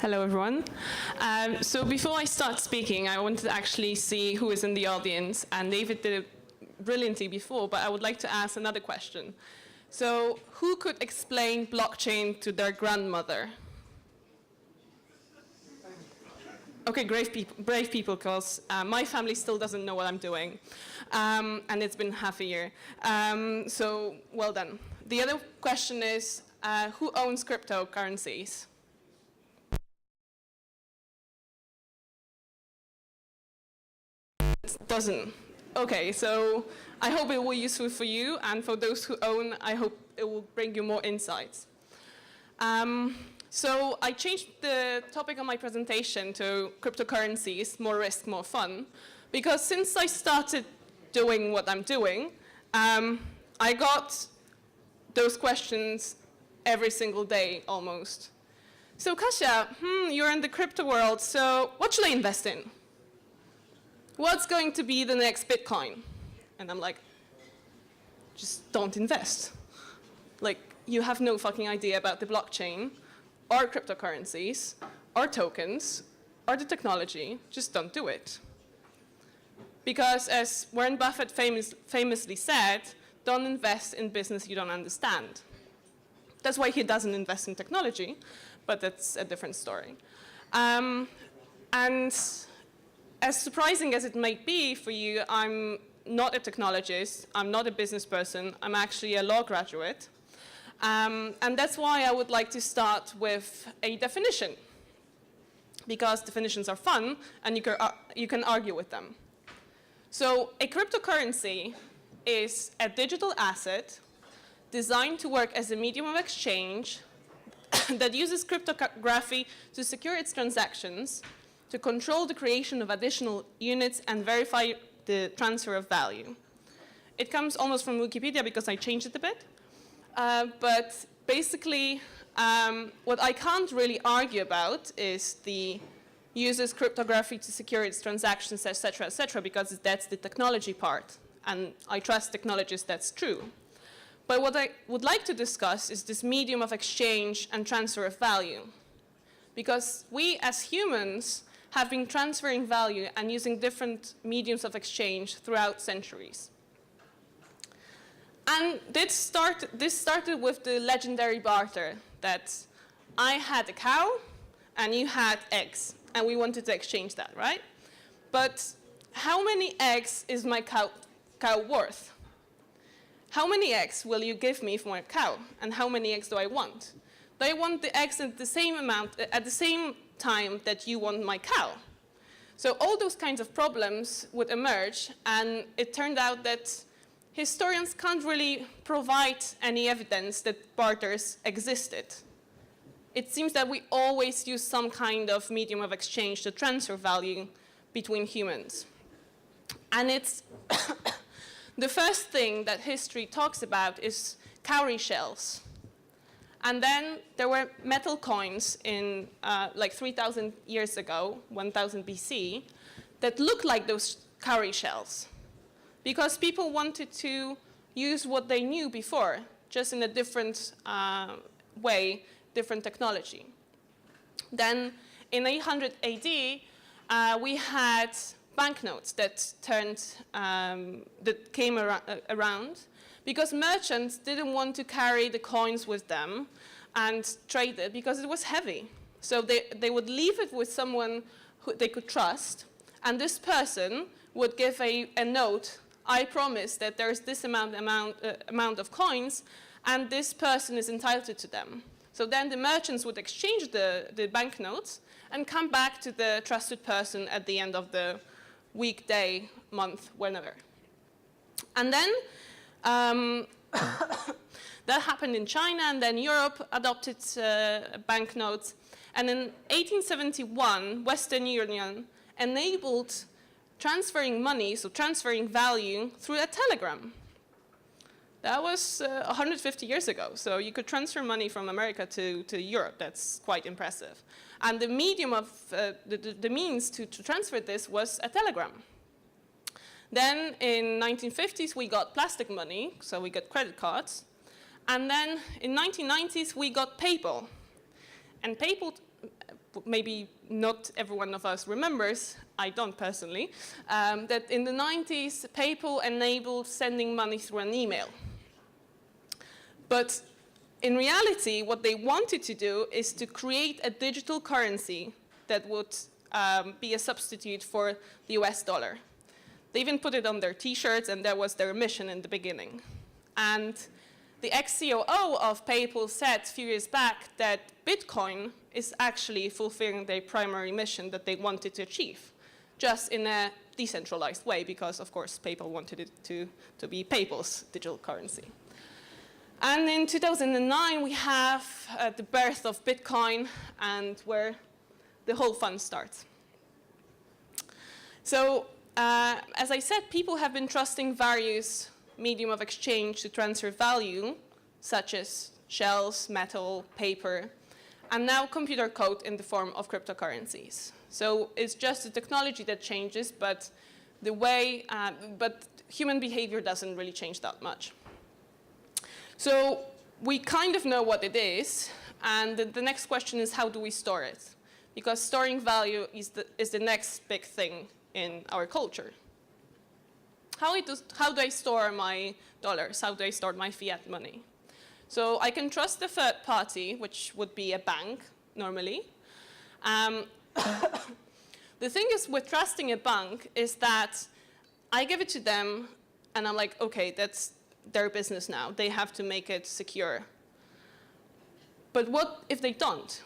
Hello, everyone. So before I start speaking, I wanted to actually see who is in the audience. And David did it brilliantly before, but I would like to ask another question. So who could explain blockchain to their grandmother? Okay, brave people, because my family still doesn't know what I'm doing. And it's been half a year. So well done. The other question is, who owns cryptocurrencies? It doesn't. Okay, so I hope it will be useful for you, and for those who own, I hope it will bring you more insights. So I changed the topic of my presentation to cryptocurrencies, more risk, more fun, because since I started doing what I'm doing, I got those questions every single day, almost. So Kasia, you're in the crypto world, so what should I invest in? What's going to be the next Bitcoin? And I'm like, just don't invest. Like, you have no fucking idea about the blockchain, or cryptocurrencies, or tokens, or the technology. Just don't do it. Because as Warren Buffett famously said, don't invest in business you don't understand. That's why he doesn't invest in technology, but that's a different story. And as surprising as it might be for you, I'm not a technologist, I'm not a business person, I'm actually a law graduate. And that's why I would like to start with a definition, because definitions are fun and you can argue with them. So a cryptocurrency is a digital asset designed to work as a medium of exchange that uses cryptography to secure its transactions, to control the creation of additional units and verify the transfer of value. It comes almost from Wikipedia because I changed it a bit. But basically, what I can't really argue about is the uses cryptography to secure its transactions, etc., because that's the technology part. And I trust technologists, that's true. But what I would like to discuss is this medium of exchange and transfer of value. Because we as humans have been transferring value and using different mediums of exchange throughout centuries. And this started with the legendary barter that I had a cow and you had eggs, and we wanted to exchange that, right? But how many eggs is my cow worth? How many eggs will you give me for my cow, and how many eggs do I want? Do I want the eggs at the same amount, at the same time that you want my cow? So all those kinds of problems would emerge, and it turned out that historians can't really provide any evidence that barters existed. It seems that we always use some kind of medium of exchange to transfer value between humans. And it's the first thing that history talks about is cowrie shells. And then there were metal coins in like 3,000 years ago, 1000 BC, that looked like those cowrie shells, because people wanted to use what they knew before, just in a different way, different technology. Then in 800 AD, we had banknotes that came around, because merchants didn't want to carry the coins with them and trade it because it was heavy. So they would leave it with someone who they could trust, and this person would give a note. I promise that there's this amount of coins, and this person is entitled to them. So then the merchants would exchange the banknotes and come back to the trusted person at the end of the week, day, month, whenever. And then that happened in China, and then Europe adopted banknotes. And in 1871, Western Union enabled transferring money, so transferring value, through a telegram. That was 150 years ago. So you could transfer money from America to Europe. That's quite impressive. And the medium of, the means to transfer this was a telegram. Then in 1950s, we got plastic money, so we got credit cards. And then in 1990s, we got PayPal. And PayPal maybe not every one of us remembers, I don't personally, that in the 90s, PayPal enabled sending money through an email. But in reality, what they wanted to do is to create a digital currency that would be a substitute for the US dollar. They even put it on their t-shirts, and that was their mission in the beginning. And the ex-COO of PayPal said a few years back that Bitcoin is actually fulfilling their primary mission that they wanted to achieve, just in a decentralized way, because, of course, PayPal wanted it to be PayPal's digital currency. And in 2009, we have the birth of Bitcoin, and where the whole fun starts. So, as I said, people have been trusting various medium of exchange to transfer value, such as shells, metal, paper, and now computer code in the form of cryptocurrencies. So it's just the technology that changes, but the way, but human behavior doesn't really change that much. So we kind of know what it is, and the next question is, how do we store it? Because storing value is the next big thing in our culture. How do I store my dollars? How do I store my fiat money? So I can trust the third party, which would be a bank, normally. The thing is with trusting a bank is that I give it to them, and I'm like, okay, that's their business now. They have to make it secure. But what if they don't?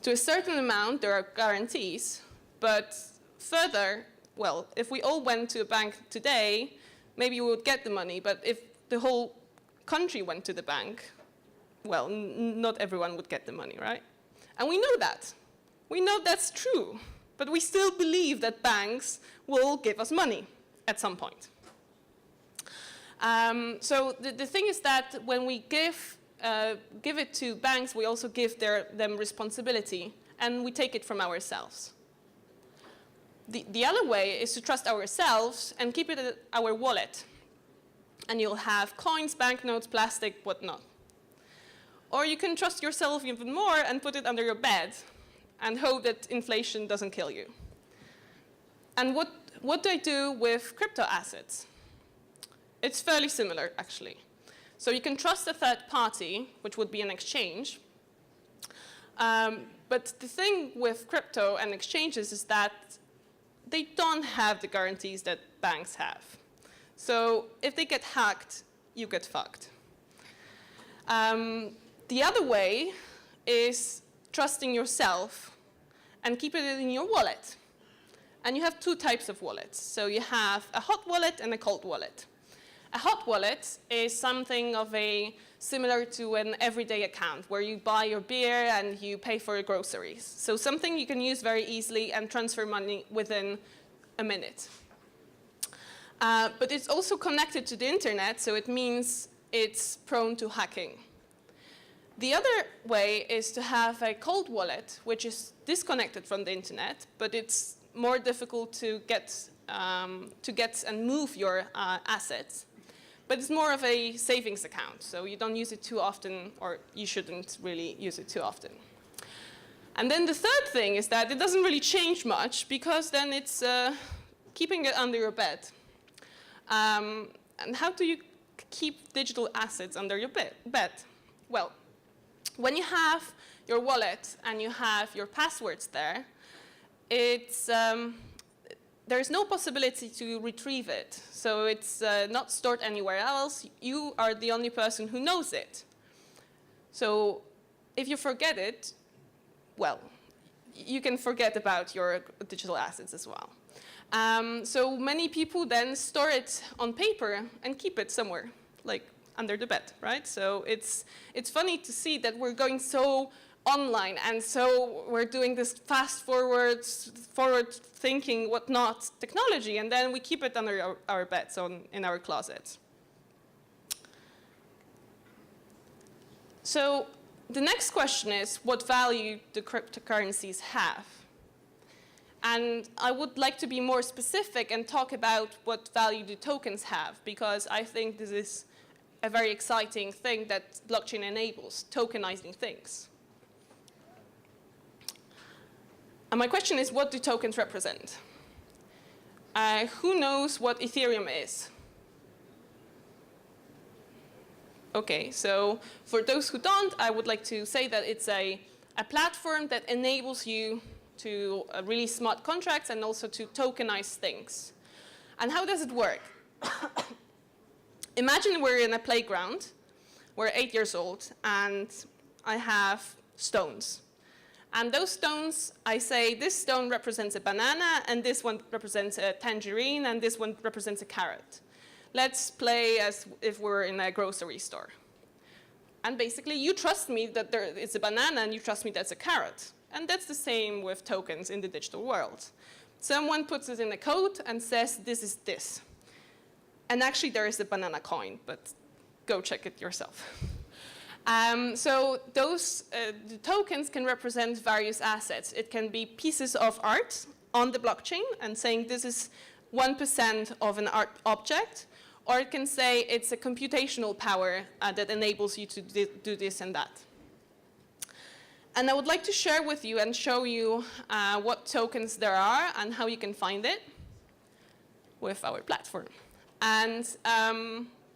To a certain amount, there are guarantees, but further, well, if we all went to a bank today, maybe we would get the money, but if the whole country went to the bank, well, not everyone would get the money, right? And we know that. We know that's true, but we still believe that banks will give us money at some point. So the thing is that when we give it to banks, we also give them responsibility, and we take it from ourselves. The other way is to trust ourselves and keep it in our wallet. And you'll have coins, banknotes, plastic, whatnot. Or you can trust yourself even more and put it under your bed and hope that inflation doesn't kill you. And what do I do with crypto assets? It's fairly similar, actually. So you can trust a third party, which would be an exchange. But the thing with crypto and exchanges is that they don't have the guarantees that banks have. So if they get hacked, you get fucked. The other way is trusting yourself and keep it in your wallet. And you have two types of wallets. So you have a hot wallet and a cold wallet. A hot wallet is something of similar to an everyday account where you buy your beer and you pay for your groceries. So something you can use very easily and transfer money within a minute. But it's also connected to the internet, so it means it's prone to hacking. The other way is to have a cold wallet, which is disconnected from the internet, but it's more difficult to get and move your assets. But it's more of a savings account, so you don't use it too often, or you shouldn't really use it too often. And then the third thing is that it doesn't really change much, because then it's keeping it under your bed. And how do you keep digital assets under your bed? Well, when you have your wallet and you have your passwords there, there's no possibility to retrieve it. So it's not stored anywhere else. You are the only person who knows it. So if you forget it, well, you can forget about your digital assets as well. So many people then store it on paper and keep it somewhere, like under the bed, right? So it's funny to see that we're going so online, and so we're doing this forward thinking, whatnot technology, and then we keep it under our beds in our closets. So the next question is, what value do cryptocurrencies have? And I would like to be more specific and talk about what value do tokens have, because I think this is a very exciting thing that blockchain enables, tokenizing things. And my question is, what do tokens represent? Who knows what Ethereum is? Okay, so for those who don't, I would like to say that it's a platform that enables you to release smart contracts and also to tokenize things. And how does it work? Imagine we're in a playground. We're 8 years old, and I have stones. And those stones, I say, this stone represents a banana, and this one represents a tangerine, and this one represents a carrot. Let's play as if we're in a grocery store. And basically, you trust me that it's a banana, and you trust me that's a carrot. And that's the same with tokens in the digital world. Someone puts it in a code and says, this is this. And actually, there is a banana coin, but go check it yourself. So those the tokens can represent various assets. It can be pieces of art on the blockchain and saying this is 1% of an art object, or it can say it's a computational power that enables you to do this and that. And I would like to share with you and show you what tokens there are and how you can find it with our platform. And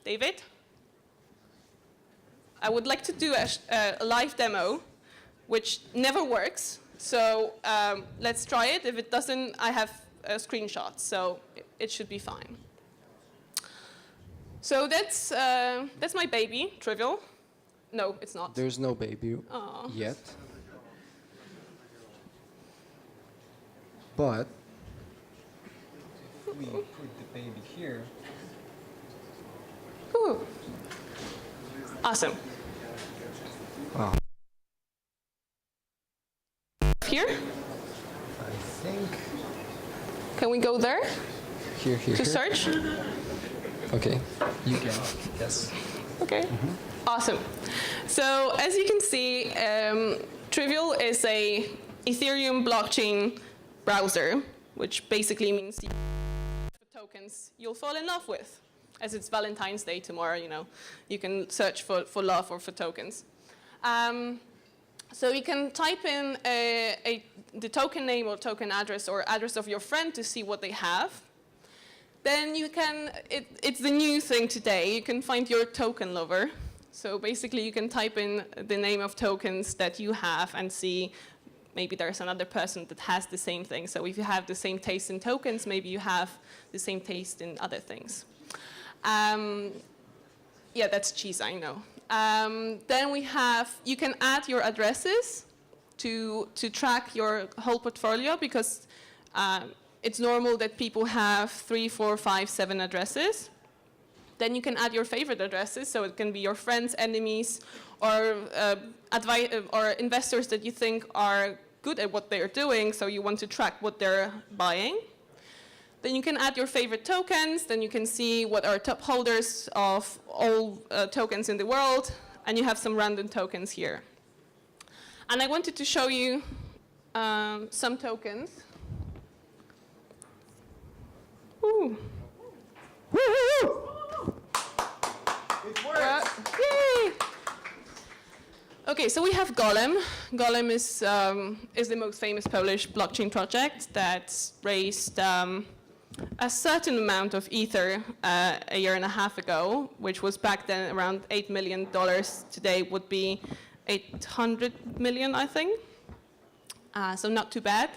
David, I would like to do a live demo, which never works. So let's try it. If it doesn't, I have screenshots, so it should be fine. So that's my baby, Trivial. No, it's not. There's no baby yet. But we put the baby here. Ooh. Awesome. Wow. Here? I think. Can we go there? Here. To search? Okay. You can. Yes. Okay. Awesome. So as you can see, Trivial is a Ethereum blockchain browser, which basically means you for tokens you'll fall in love with. As it's Valentine's Day tomorrow, you can search for love or for tokens. So you can type in the token name or token address or address of your friend to see what they have. Then you can, it's the new thing today, you can find your token lover. So basically you can type in the name of tokens that you have and see maybe there's another person that has the same thing. So if you have the same taste in tokens, maybe you have the same taste in other things. Yeah, that's cheese, I know. Then we have, you can add your addresses to track your whole portfolio because it's normal that people have 3, 4, 5, 7 addresses. Then you can add your favorite addresses, so it can be your friends, enemies, or investors that you think are good at what they're doing, so you want to track what they're buying. Then you can add your favorite tokens, then you can see what are top holders of all tokens in the world, and you have some random tokens here. And I wanted to show you some tokens. Ooh. Woo-hoo! It works! Yay! Okay, so we have Golem. Golem is the most famous Polish blockchain project that's raised a certain amount of Ether a year and a half ago, which was back then around $8 million. Today would be 800 million, I think. So not too bad.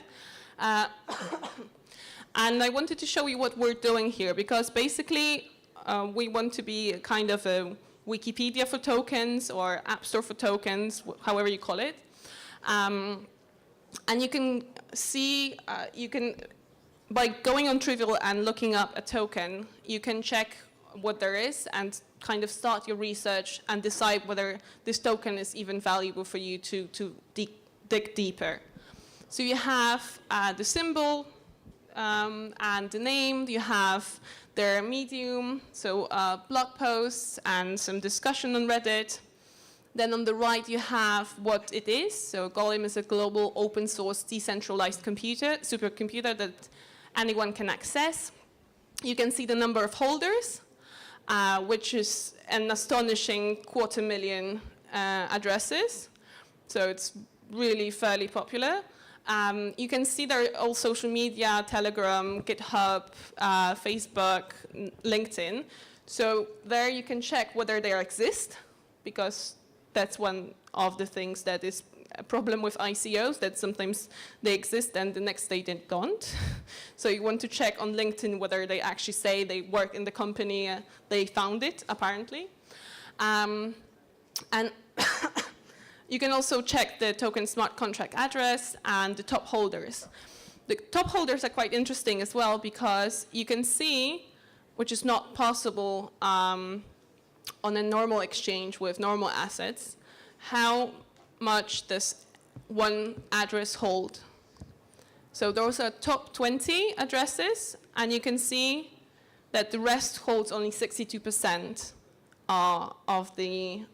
And I wanted to show you what we're doing here, because basically we want to be kind of a Wikipedia for tokens or App Store for tokens, however you call it. And you can see, by going on Trivial and looking up a token, you can check what there is and kind of start your research and decide whether this token is even valuable for you to dig deeper. So you have the symbol and the name, you have their medium, so blog posts and some discussion on Reddit. Then on the right you have what it is. So Golem is a global open source decentralized supercomputer that anyone can access. You can see the number of holders, which is an astonishing 250,000 addresses. So it's really fairly popular. You can see there are all social media, Telegram, GitHub, Facebook, LinkedIn. So there you can check whether they exist, because that's one of the things that is a problem with ICOs, that sometimes they exist and the next day they don't. So you want to check on LinkedIn whether they actually say they work in the company, they found it, apparently. And you can also check the token smart contract address and the top holders. The top holders are quite interesting as well, because you can see, which is not possible on a normal exchange with normal assets, how much does one address hold. So those are top 20 addresses, and you can see that the rest holds only 62% of the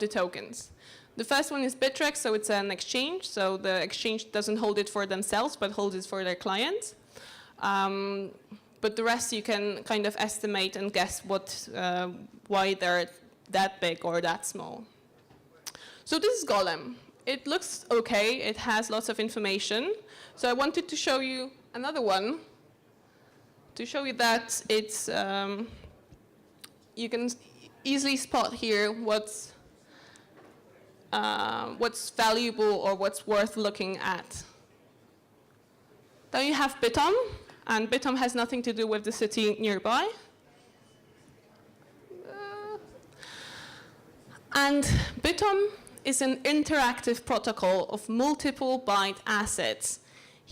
tokens. The first one is Bittrex, so it's an exchange. So the exchange doesn't hold it for themselves, but holds it for their clients. But the rest you can kind of estimate and guess why they're that big or that small. So this is Golem. It looks okay. It has lots of information. So I wanted to show you another one to show you that it's you can easily spot here what's valuable or what's worth looking at. Then you have Bitom, and Bitom has nothing to do with the city nearby. And Bitom is an interactive protocol of multiple byte assets,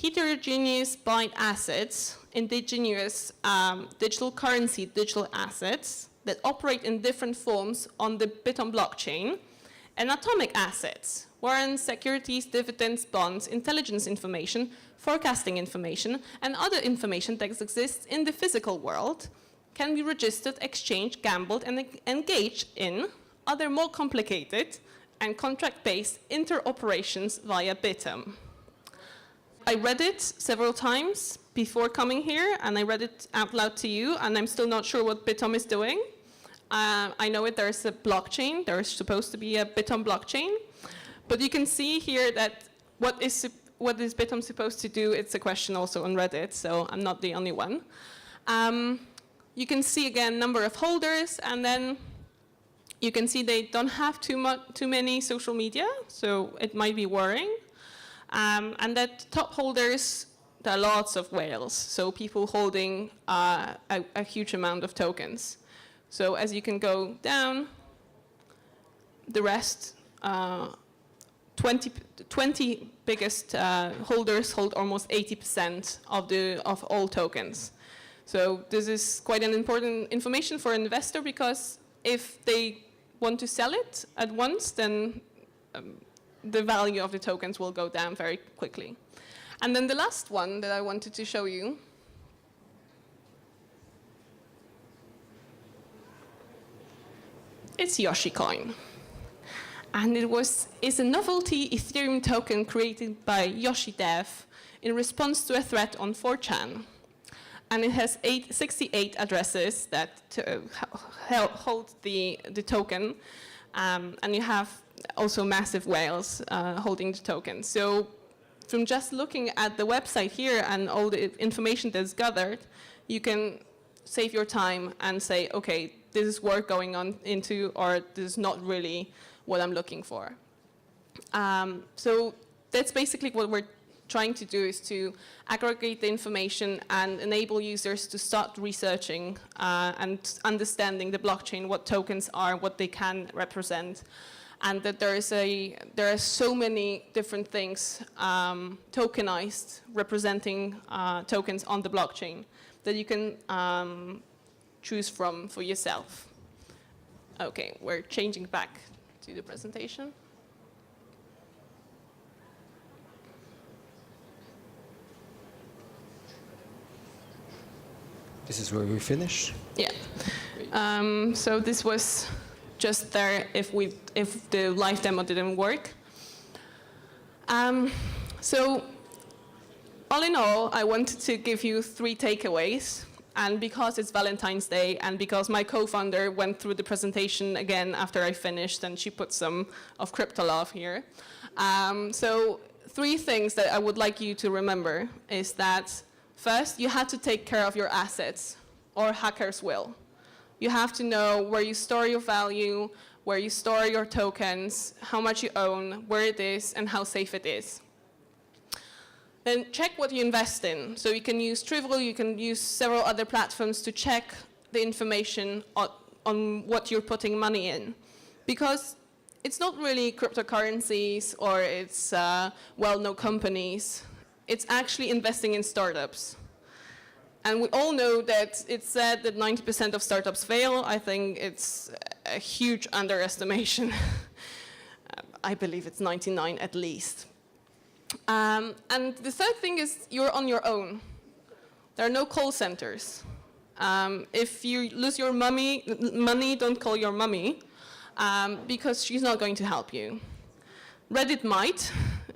heterogeneous byte assets, indigenous digital currency, digital assets that operate in different forms on the Bitom blockchain, and atomic assets, warrants, securities, dividends, bonds, intelligence information, forecasting information, and other information that exists in the physical world can be registered, exchanged, gambled, and engaged in other more complicated and contract-based interoperations via Bitom. I read it several times before coming here, and I read it out loud to you, and I'm still not sure what Bitom is doing. I know there's a blockchain. There's supposed to be a Bitom blockchain. But you can see here that what is Bitom supposed to do? It's a question also on Reddit, so I'm not the only one. You can see, again, number of holders, and then you can see they don't have too many social media, so it might be worrying. And that top holders, there are lots of whales, so people holding a huge amount of tokens. So as you can go down, the rest, 20 biggest holders hold almost 80% of all tokens. So this is quite an important information for an investor, because if they want to sell it at once, then the value of the tokens will go down very quickly. And then the last one that I wanted to show you it's YoshiCoin. And it's a novelty Ethereum token created by YoshiDev in response to a threat on 4chan. And it has 68 addresses that hold the token. And you have also massive whales holding the token. So from just looking at the website here and all the information that's gathered, you can save your time and say, okay, this is worth going on into, or this is not really what I'm looking for. So that's basically what we're trying to do, is to aggregate the information and enable users to start researching and understanding the blockchain, what tokens are, what they can represent, and that there are so many different things tokenized, representing tokens on the blockchain that you can choose from for yourself. Okay, we're changing back to the presentation. This is where we finish? Yeah. So this was just there if the live demo didn't work. So all in all, I wanted to give you 3 takeaways. And because it's Valentine's Day, and because my co-founder went through the presentation again after I finished, and she put some of crypto love here. So 3 things that I would like you to remember is that first, you have to take care of your assets, or hackers will. You have to know where you store your value, where you store your tokens, how much you own, where it is, and how safe it is. Then check what you invest in. So you can use Trivial, you can use several other platforms to check the information on what you're putting money in. Because it's not really cryptocurrencies or it's well-known companies. It's actually investing in startups. And we all know that it's said that 90% of startups fail. I think it's a huge underestimation. I believe it's 99 at least. And the third thing is you're on your own. There are no call centers. If you lose your money, don't call your mommy, because she's not going to help you. Reddit might,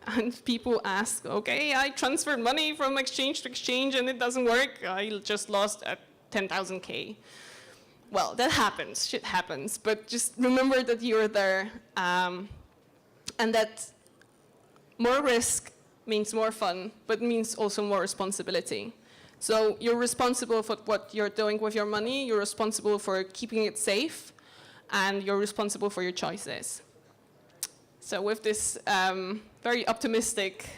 and people ask, okay, I transferred money from exchange to exchange and it doesn't work. I just lost 10,000K. Well, that happens, shit happens, but just remember that you're there, and that more risk means more fun, but means also more responsibility. So you're responsible for what you're doing with your money, you're responsible for keeping it safe, and you're responsible for your choices. So with this very optimistic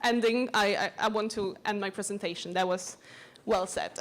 ending, I want to end my presentation. That was well said.